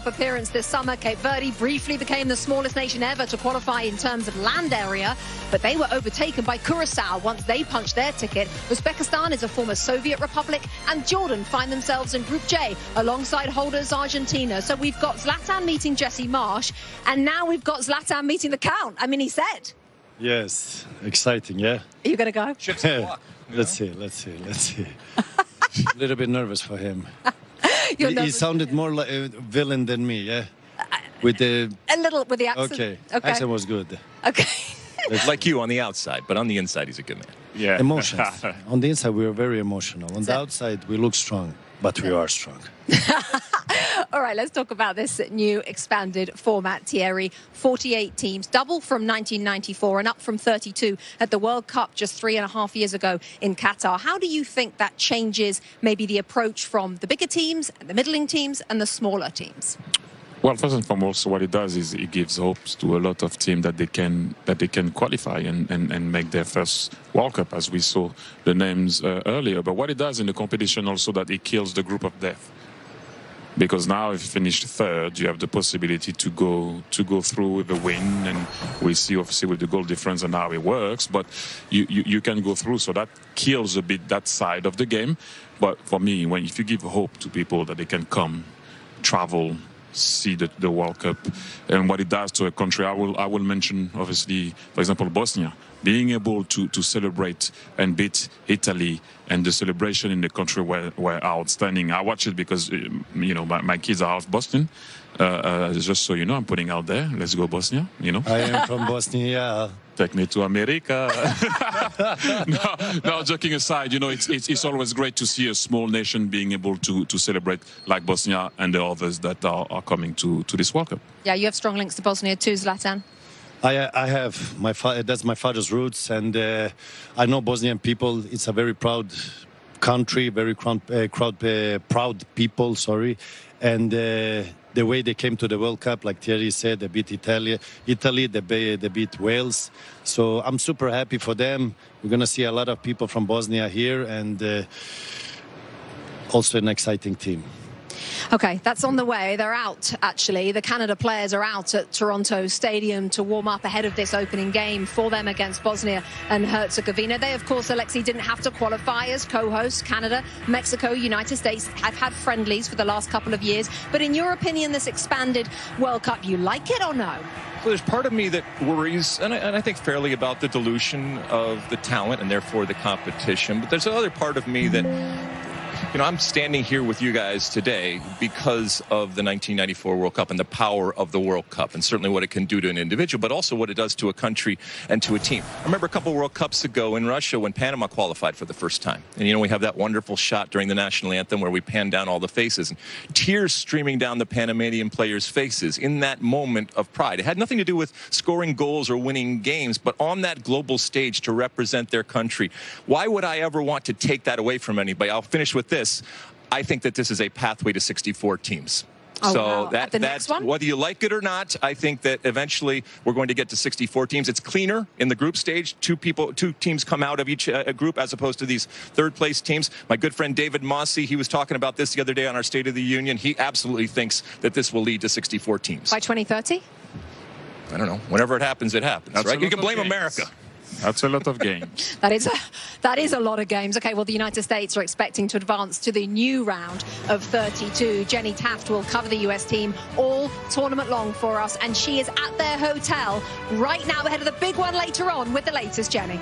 Cup appearance this summer. Cape Verde briefly became the smallest nation ever to qualify in terms of land area, but they were overtaken by Curacao once they punched their ticket. Uzbekistan is a former Soviet republic, and Jordan find themselves in Group J alongside holders Argentina. So we've got Zlatan meeting Jesse Marsh, and now we've got Zlatan meeting the Count. I mean, he said. Yes, exciting, yeah. Are you going to go? Chips in the block, Let's see. A little bit nervous for him. He sounded more like a villain than me, yeah? With the... A little, with the accent. Okay. Accent was good. Okay. like you on the outside, but on the inside, he's a good man. Yeah. Emotions. On the inside, we are very emotional. On the outside, we look strong, but we are strong. All right, let's talk about this new expanded format, Thierry. 48 teams, double from 1994 and up from 32 at the World Cup just 3.5 years ago in Qatar. How do you think that changes maybe the approach from the bigger teams, the middling teams and the smaller teams? Well, first and foremost, what it does is it gives hopes to a lot of teams that they can qualify and make their first World Cup, as we saw the names earlier. But what it does in the competition also that it kills the group of death. Because now if you finish third, you have the possibility to go through with a win, and we see obviously with the goal difference and how it works, but you can go through, so that kills a bit that side of the game. But for me, if you give hope to people that they can come, travel, see the World Cup and what it does to a country, I will mention obviously, for example, Bosnia. Being able to celebrate and beat Italy, and the celebration in the country were outstanding. I watch it because my kids are half Boston. Just so you know, I'm putting out there. Let's go Bosnia. I am from Bosnia. Take me to America. no, joking aside, it's always great to see a small nation being able to celebrate like Bosnia and the others that are coming to this World Cup. Yeah, you have strong links to Bosnia too, Zlatan. I have. That's my father's roots, and I know Bosnian people. It's a very proud country, very proud people. Sorry, and the way they came to the World Cup, like Thierry said, they beat Italy, they beat Wales. So I'm super happy for them. We're gonna see a lot of people from Bosnia here, and also an exciting team. Okay, that's on the way. They're out, actually. The Canada players are out at Toronto Stadium to warm up ahead of this opening game for them against Bosnia and Herzegovina. They, of course, Alexei, didn't have to qualify as co-hosts. Canada, Mexico, United States have had friendlies for the last couple of years. But in your opinion, this expanded World Cup, you like it or no? Well, there's part of me that worries, and I think fairly, about the dilution of the talent and therefore the competition. But there's another part of me that... I'm standing here with you guys today because of the 1994 World Cup and the power of the World Cup, and certainly what it can do to an individual, but also what it does to a country and to a team. I remember a couple of World Cups ago in Russia when Panama qualified for the first time. And, we have that wonderful shot during the national anthem where we pan down all the faces, and tears streaming down the Panamanian players' faces in that moment of pride. It had nothing to do with scoring goals or winning games, but on that global stage to represent their country. Why would I ever want to take that away from anybody? I'll finish with this. I think that this is a pathway to 64 teams. Oh, so wow. that's whether you like it or not, I think that eventually we're going to get to 64 teams. It's cleaner in the group stage. Two teams come out of each group as opposed to these third-place teams. My good friend David Mossy, he was talking about this the other day on our State of the Union. He absolutely thinks that this will lead to 64 teams. By 2030? I don't know. Whenever it happens, That's right? You can blame America. That's a lot of games. That is a lot of games. Okay, well, the United States are expecting to advance to the new round of 32. Jenny Taft will cover the US team all tournament long for us, and she is at their hotel right now ahead of the big one later on with the latest, Jenny.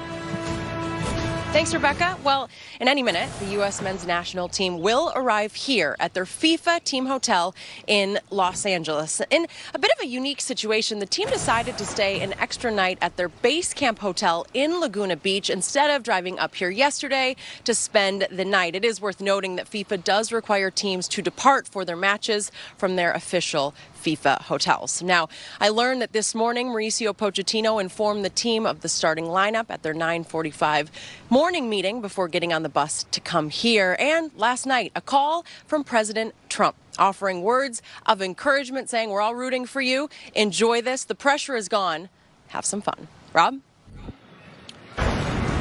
Thanks, Rebecca. Well, in any minute, the U.S. men's national team will arrive here at their FIFA team hotel in Los Angeles. In a bit of a unique situation, the team decided to stay an extra night at their base camp hotel in Laguna Beach instead of driving up here yesterday to spend the night. It is worth noting that FIFA does require teams to depart for their matches from their official FIFA hotels. Now, I learned that this morning Mauricio Pochettino informed the team of the starting lineup at their 9:45 morning meeting before getting on the bus to come here. And last night, a call from President Trump offering words of encouragement, saying, "We're all rooting for you. Enjoy this. The pressure is gone. Have some fun." Rob?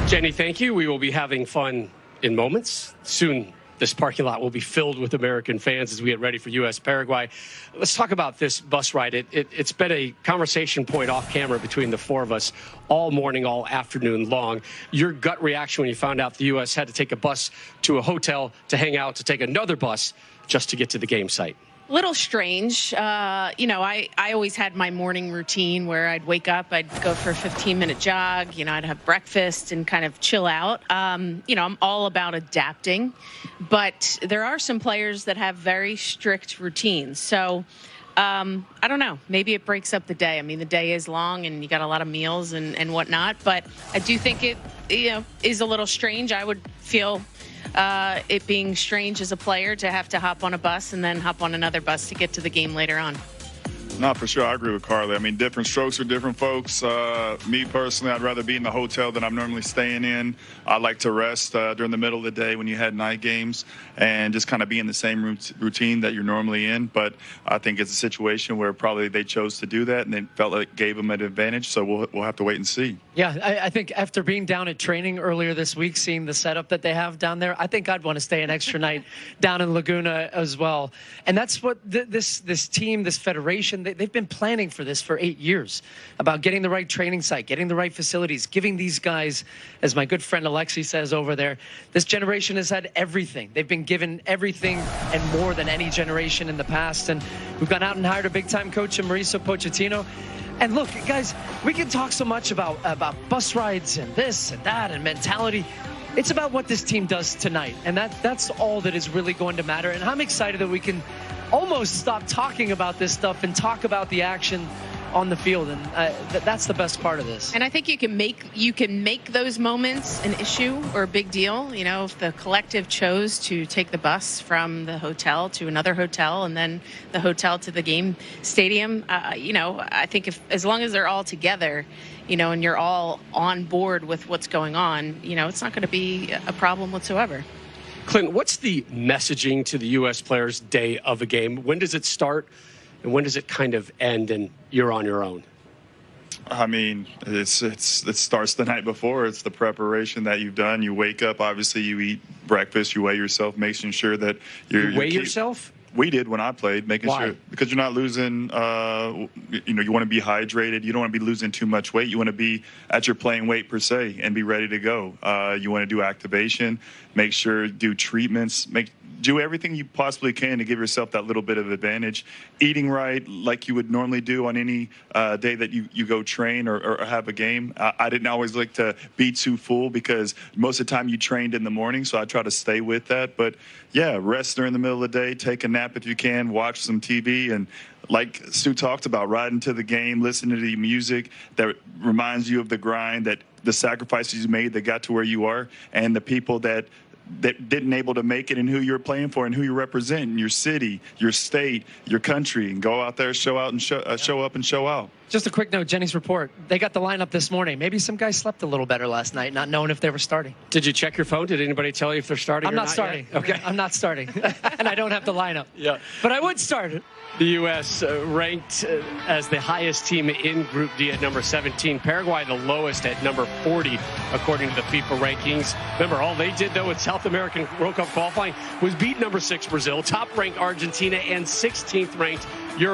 Jenny, thank you. We will be having fun in moments. Soon this parking lot will be filled with American fans as we get ready for U.S.-Paraguay. Let's talk about this bus ride. It's been a conversation point off camera between the four of us all morning, all afternoon long. Your gut reaction when you found out the U.S. had to take a bus to a hotel to hang out, to take another bus just to get to the game site? Little strange. You know, I always had my morning routine where I'd wake up, I'd go for a 15-minute jog, you know, I'd have breakfast and kind of chill out. You know, I'm all about adapting, but there are some players that have very strict routines. So I don't know, maybe it breaks up the day. I mean, the day is long and you got a lot of meals and whatnot, but I do think it, you know, is a little strange. I would feel it being strange as a player to have to hop on a bus and then hop on another bus to get to the game later on. No, for sure. I agree with Carly. I mean, different strokes for different folks. Me personally, I'd rather be in the hotel that I'm normally staying in. I like to rest during the middle of the day when you had night games and just kind of be in the same routine that you're normally in. But I think it's a situation where probably they chose to do that and they felt like it gave them an advantage. So we'll have to wait and see. Yeah, I think after being down at training earlier this week, seeing the setup that they have down there, I think I'd want to stay an extra night down in Laguna as well. And that's what this team, this federation, they've been planning for this for 8 years, about getting the right training site, getting the right facilities, giving these guys, as my good friend Alexi says over there, this generation has had everything. They've been given everything and more than any generation in the past. And we've gone out and hired a big-time coach in Mauricio Pochettino. And look, guys, we can talk so much about bus rides and this and that and mentality. It's about what this team does tonight, and that's all that is really going to matter. And I'm excited that we can almost stop talking about this stuff and talk about the action on the field, and that's the best part of this. And I think you can make those moments an issue or a big deal. You know, if the collective chose to take the bus from the hotel to another hotel and then the hotel to the game stadium, you know, I think as long as they're all together, you know, and you're all on board with what's going on, you know, it's not going to be a problem whatsoever. Clint, what's the messaging to the U.S. players day of a game? When does it start? And when does it kind of end and you're on your own? I mean, it starts the night before. It's the preparation that you've done. You wake up, obviously you eat breakfast, you weigh yourself, making sure that you weigh yourself? We did when I played, making sure, because you're not losing, you know, you want to be hydrated. You don't want to be losing too much weight. You want to be at your playing weight per se and be ready to go. You want to do activation, make sure, do treatments, do everything you possibly can to give yourself that little bit of advantage. Eating right, like you would normally do on any day that you go train or have a game. I didn't always like to be too full because most of the time you trained in the morning, so I try to stay with that. But yeah, rest during the middle of the day, take a nap if you can, watch some TV, and like Stu talked about, riding to the game, listening to the music that reminds you of the grind, that the sacrifices you made that got to where you are, and the people that didn't able to make it, and who you're playing for and who you represent in your city, your state, your country, and go out there, show out and show up and show out. Just a quick note, Jenny's report. They got the lineup this morning. Maybe some guys slept a little better last night, not knowing if they were starting. Did you check your phone? Did anybody tell you if they're starting I'm or not starting. Yet? Okay. I'm not starting. And I don't have the lineup. Yeah. But I would start it. The U.S. Ranked as the highest team in Group D at number 17. Paraguay the lowest at number 40, according to the FIFA rankings. Remember, all they did, though, in South American World Cup qualifying was beat number 6 Brazil, top-ranked Argentina, and 16th-ranked Uruguay.